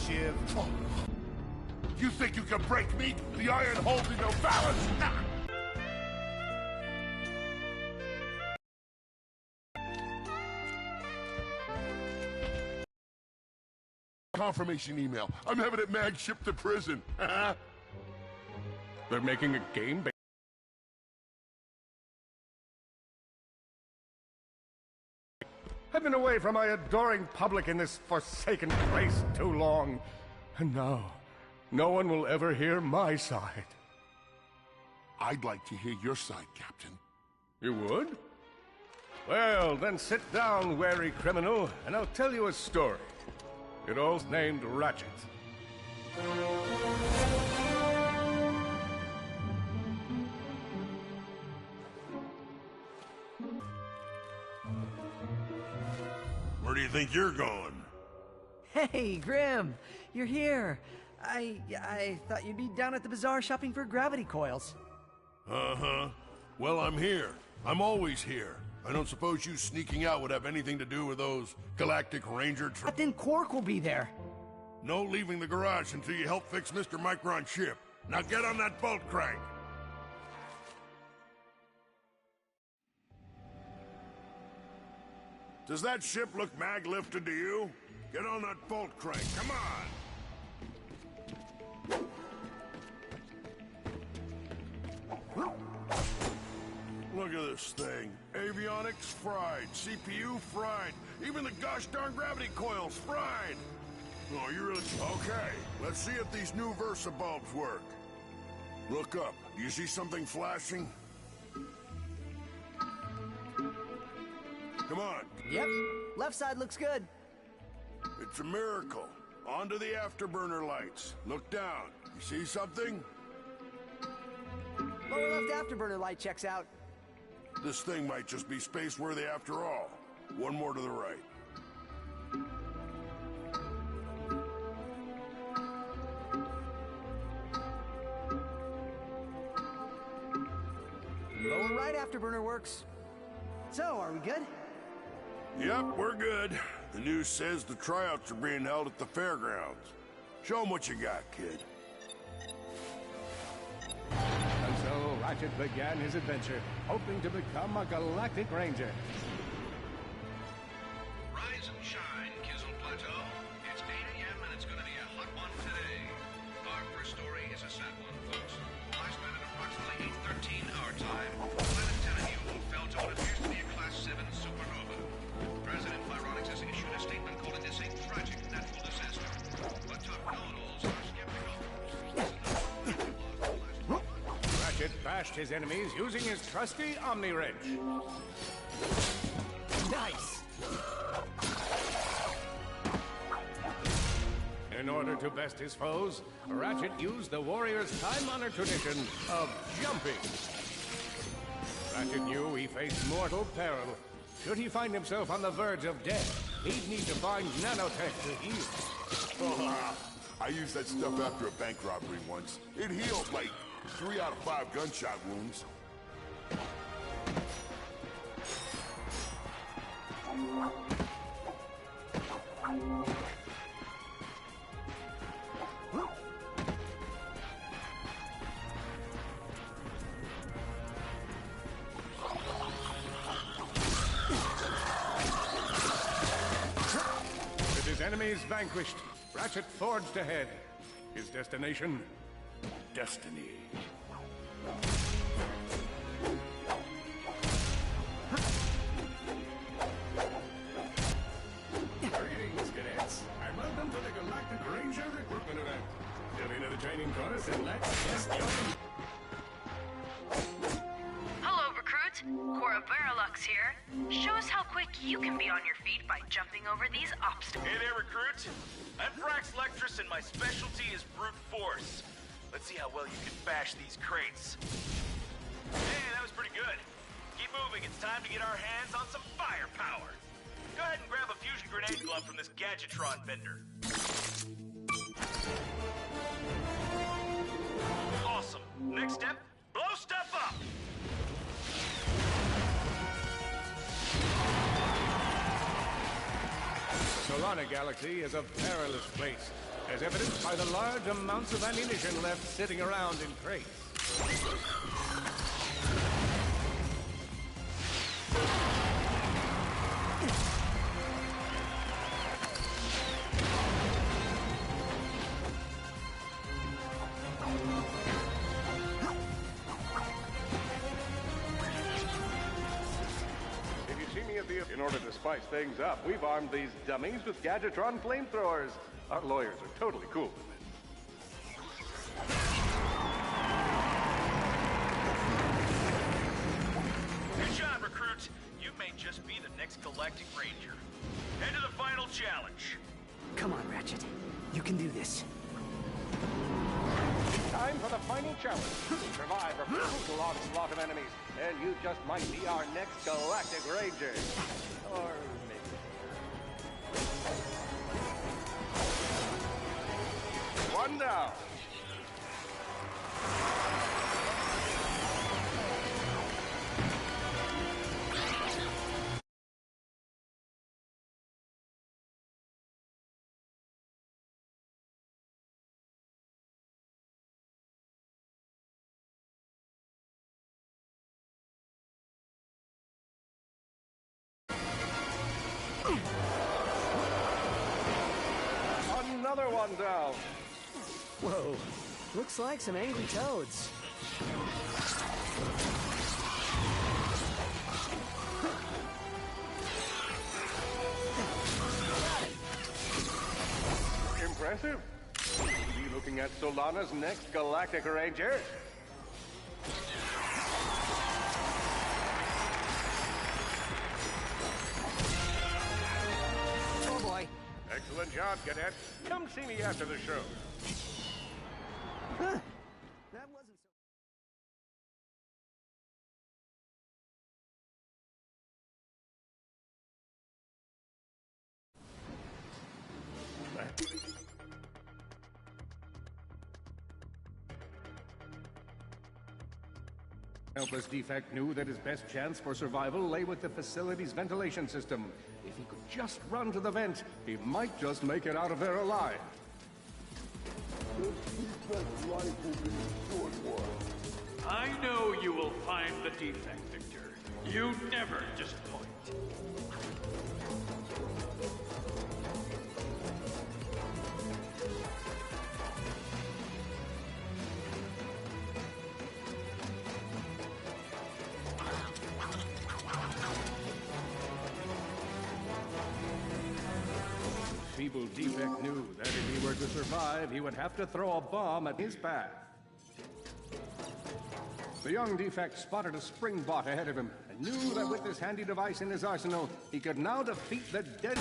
Shiv. Oh. You think you can break me? The iron holds in no balance? Nah. Confirmation email. I'm having it mag shipped to prison. They're making a game based. I've been away from my adoring public in this forsaken place too long. And now, no one will ever hear my side. I'd like to hear your side, Captain. You would? Well, then sit down, wary criminal, and I'll tell you a story. It all's named Ratchet. Where do you think you're going? Hey, Grim! You're here! I thought you'd be down at the bazaar shopping for gravity coils. Uh-huh. Well, I'm here. I'm always here. I don't suppose you sneaking out would have anything to do with those Galactic Ranger But then Quark will be there! No leaving the garage until you help fix Mr. Micron's ship. Now get on that bolt crank! Does that ship look mag-lifted to you? Get on that bolt crank, come on! Look at this thing. Avionics fried, CPU fried, even the gosh darn gravity coils fried! Oh, you really... Okay, let's see if these new Versa bulbs work. Look up. Do you see something flashing? Come on. Yep. Left side looks good. It's a miracle. On to the afterburner lights. Look down. You see something? Lower left afterburner light checks out. This thing might just be space-worthy after all. One more to the right. Lower right afterburner works. So, are we good? Yep, we're good. The news says the tryouts are being held at the fairgrounds. Show 'em what you got, kid. And so Ratchet began his adventure, hoping to become a Galactic Ranger. Rise and shine, Kizzle Plateau. It's 8 a.m. and it's going to be a hot one today. Our first story is a sad one, folks. Lifespan at approximately 8:13 our time. Planet Tenerife fell to what appears to be a Class 7 supernova. President Pyronics has issued a statement calling this a tragic natural disaster. But top know-it-alls are skeptical. Ratchet bashed his enemies using his trusty Omni Wrench. Nice! In order to best his foes, Ratchet used the warrior's time-honored tradition of jumping. Ratchet knew he faced mortal peril. Should he find himself on the verge of death, he'd need to find nanotech to heal. Oh, I used that stuff after a bank robbery once. It healed like 3 out of 5 gunshot wounds. With his enemies vanquished, Ratchet forged ahead. His destination? Destiny. Greetings, cadets, and welcome to the Galactic Ranger Recruitment Event. Fill into the training chorus and let's get going. Hello, recruit. Cora Veralux here. Show us how quick you can be on your feet by jumping over these obstacles. Hey there, recruit. I'm Frax Lectrus, and my specialty is brute force. Let's see how well you can bash these crates. Hey, that was pretty good. Keep moving. It's time to get our hands on some firepower. Go ahead and grab a fusion grenade glove from this Gadgetron vendor. Awesome. Next step, blow stuff up. Solana Galaxy is a perilous place, as evidenced by the large amounts of ammunition left sitting around in crates. In order to spice things up, we've armed these dummies with Gadgetron flamethrowers. Our lawyers are totally cool with it. Good job, recruit. You may just be the next Galactic Ranger. Head to the final challenge. Come on, Ratchet. You can do this. Time for the final challenge. Survive a brutal onslaught of enemies, and you just might be our next Galactic Ranger. Or maybe... One down. Another one down. Whoa. Looks like some angry toads. Impressive. Be looking at Solana's next Galactic Ranger. Oh boy. Excellent job, Cadet. Come see me after the show. Huh. That wasn't so... Helpless Defect knew that his best chance for survival lay with the facility's ventilation system. If he could just run to the vent, he might just make it out of there alive. I know you will find the defect, Victor. You never disappoint. Feeble Defect knew that if he were to survive, he would have to throw a bomb at his path. The young Defect spotted a spring bot ahead of him and knew that with this handy device in his arsenal, he could now defeat the dead...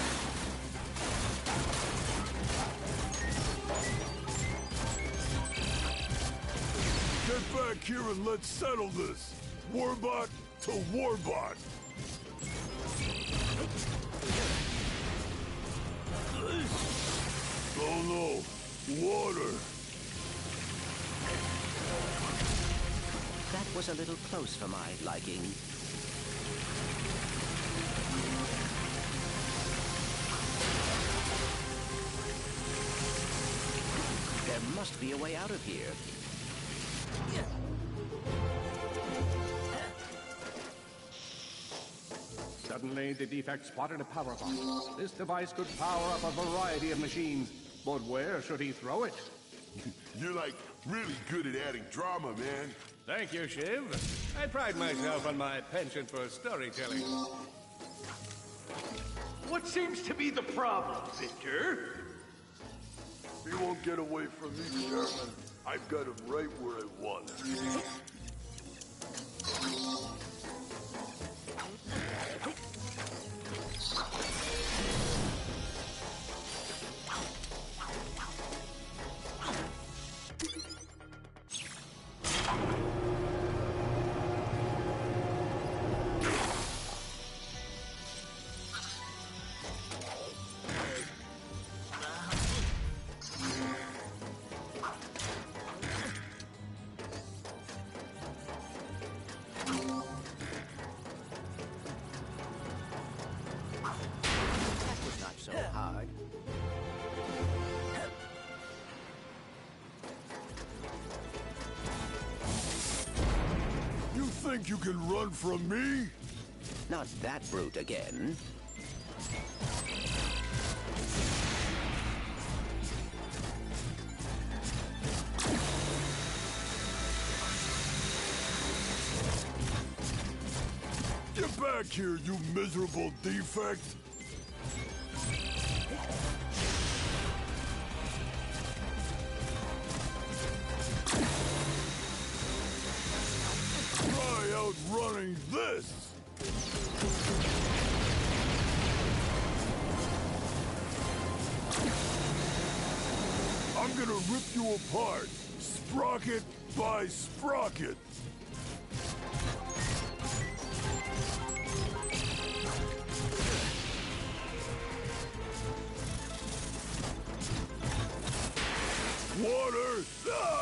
Get back here and let's settle this. Warbot to Warbot. Oh no, water. That was a little close for my liking. There must be a way out of here. Suddenly, the Defect spotted a power box. This device could power up a variety of machines, but where should he throw it? You're like really good at adding drama, man. Thank you, Shiv. I pride myself on my penchant for storytelling. What seems to be the problem, Victor? He won't get away from me, Chairman. I've got him right where I want him. think you can run from me? Not that brute again. Get back here, you miserable defect! Try outrunning this! I'm gonna rip you apart, sprocket by sprocket! Water! Ah!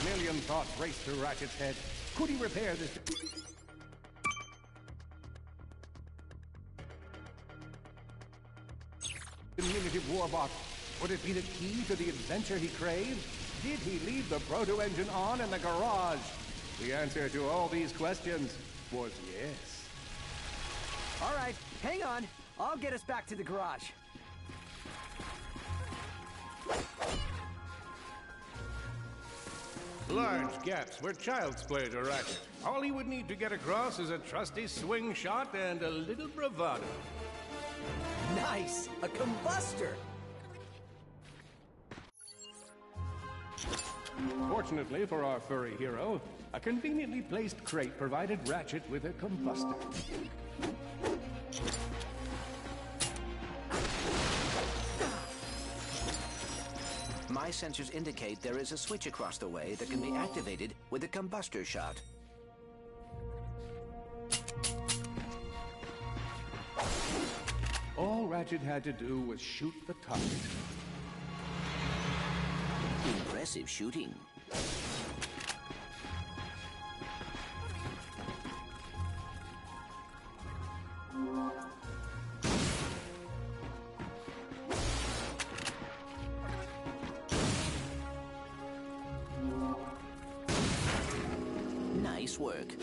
A million thoughts raced through Ratchet's head. Could he repair this? Diminutive warbot. Would it be the key to the adventure he craved? Did he leave the proto-engine on in the garage? The answer to all these questions was yes. All right, hang on. I'll get us back to the garage. Large gaps were child's play to Ratchet. All he would need to get across is a trusty swing shot and a little bravado. Nice! A combustor! Fortunately for our furry hero, a conveniently placed crate provided Ratchet with a combustor. My sensors indicate there is a switch across the way that can be activated with a combustor shot. All Ratchet had to do was shoot the target. Impressive shooting. Nice work.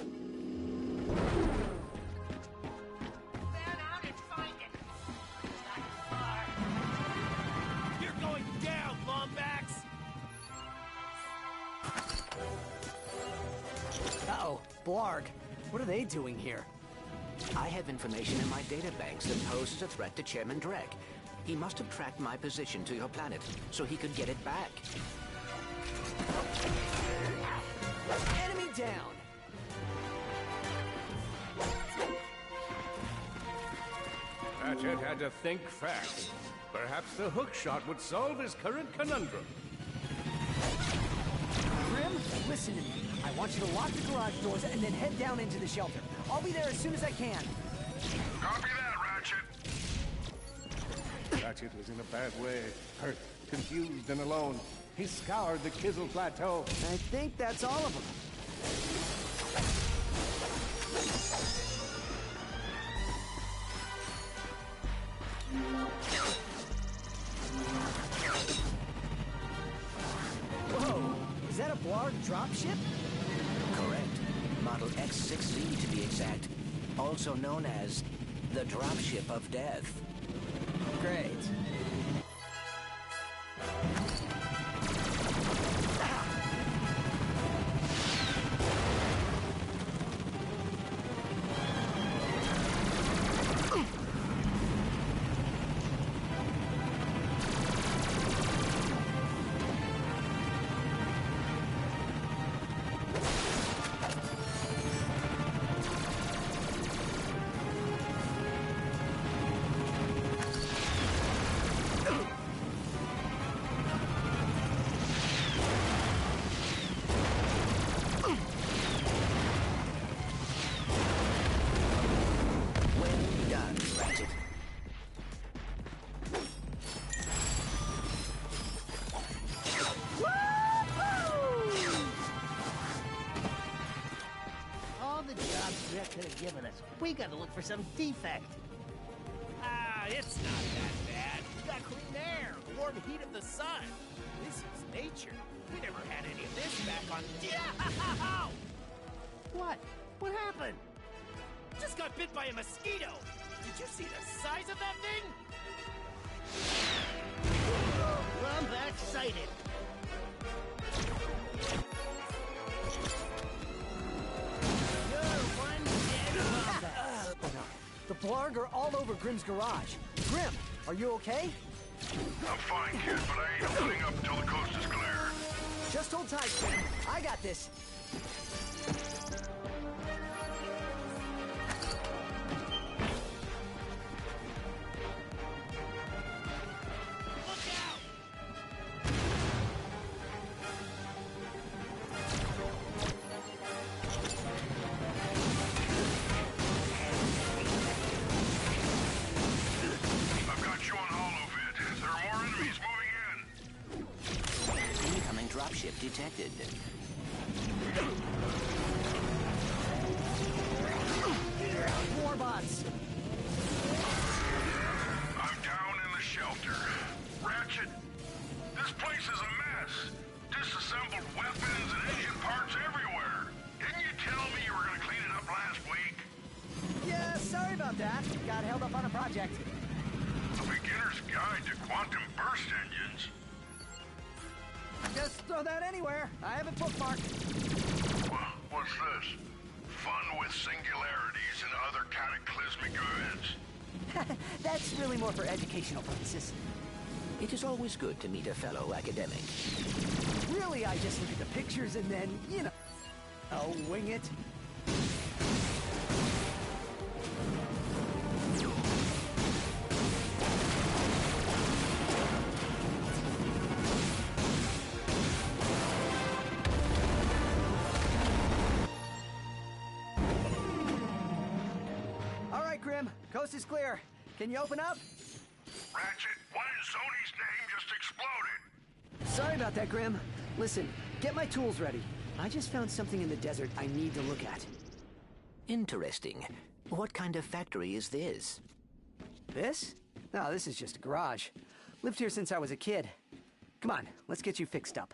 You're going down, Lombax! Uh-oh, Blarg. What are they doing here? I have information in my databanks that poses a threat to Chairman Drek. He must have tracked my position to your planet so he could get it back. Enemy down! Ratchet had to think fast. Perhaps the hook shot would solve his current conundrum. Grim, listen to me. I want you to lock the garage doors and then head down into the shelter. I'll be there as soon as I can. Copy that, Ratchet. Ratchet was in a bad way. Hurt, confused, and alone. He scoured the Kizzle Plateau. I think that's all of them. Whoa! Is that a Blarg dropship? Correct. Model X6Z to be exact. Also known as the Dropship of Death. Great. giving us. We gotta look for some defect. Ah, it's not that bad. We got clean air, the warm heat of the sun. This is nature. We never had any of this back on... Yeah! What? What happened? Just got bit by a mosquito. Did you see the size of that thing? Well, I'm excited. You're one dead mother. Oh no. The Blarg are all over Grimm's garage. Grim, are you okay? I'm fine, kid, but I ain't opening up until the coast is clear. Just hold tight, Grim. I got this. I've got you on holovid. There are more enemies moving in. Incoming dropship detected. Warbots. I'm down in the shelter. Ratchet, this place is a mess. Disassembled weapons and engine parts everywhere. Didn't you tell me you were going to clean it up last week? Yeah, sorry about that. Got held up on a project. A beginner's guide to quantum burst engines. Just throw that anywhere. I have it bookmarked. What's this? Fun with singularities and other cataclysmic events. That's really more for educational purposes. It is always good to meet a fellow academic. Really, I just look at the pictures and then, you know, I'll wing it. All right, Grim. Coast is clear. Can you open up? Ratchet, what in Sony's name just exploded? Sorry about that, Grim. Listen, get my tools ready. I just found something in the desert I need to look at. Interesting. What kind of factory is this? This? No, this is just a garage. Lived here since I was a kid. Come on, let's get you fixed up.